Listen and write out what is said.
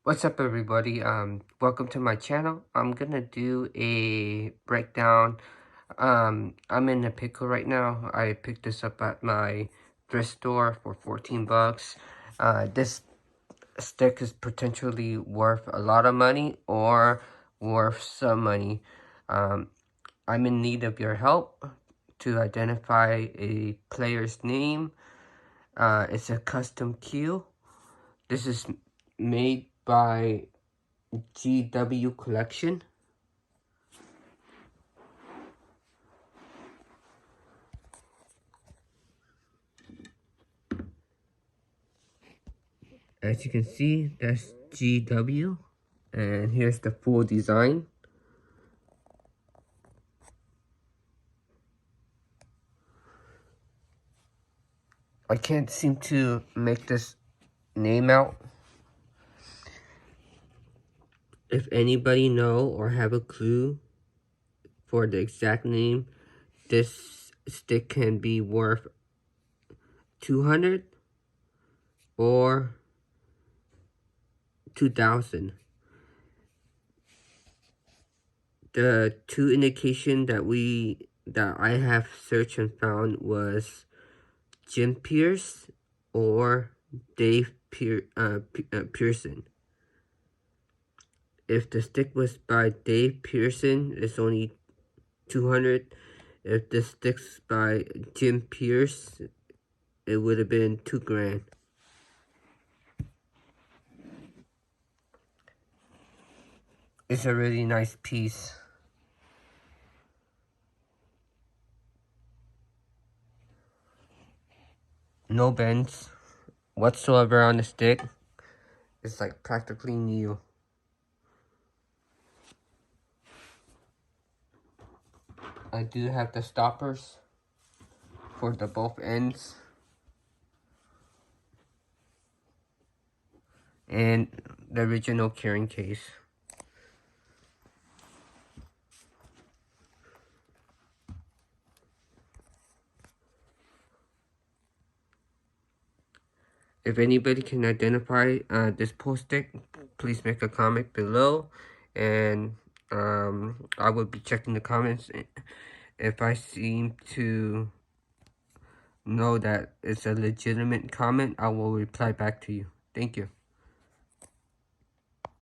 What's up, everybody? Welcome to my channel. I'm gonna do a breakdown. I'm in a pickle right now. I picked this up at my thrift store for 14 bucks. This stick is potentially worth a lot of money or worth some money. I'm in need of your help to identify a player's name. It's a custom cue. This is made by GW Collection. As you can see, that's GW, and here's the full design. I can't seem to make this name out. If anybody know or have a clue for the exact name, this stick can be worth 200 or 2,000. The two indication that I have searched and found was Jim Pierce or Dave Pearson. If the stick was by Dave Pearson, it's only 200. If the stick's by Jim Pierce, it would have been $2,000. It's a really nice piece. No bends whatsoever on the stick. It's like practically new. I do have the stoppers for the both ends. And the original carrying case. If anybody can identify this post stick, please make a comment below, and I will be checking the comments. If I seem to know that it's a legitimate comment, I will reply back to you. Thank you.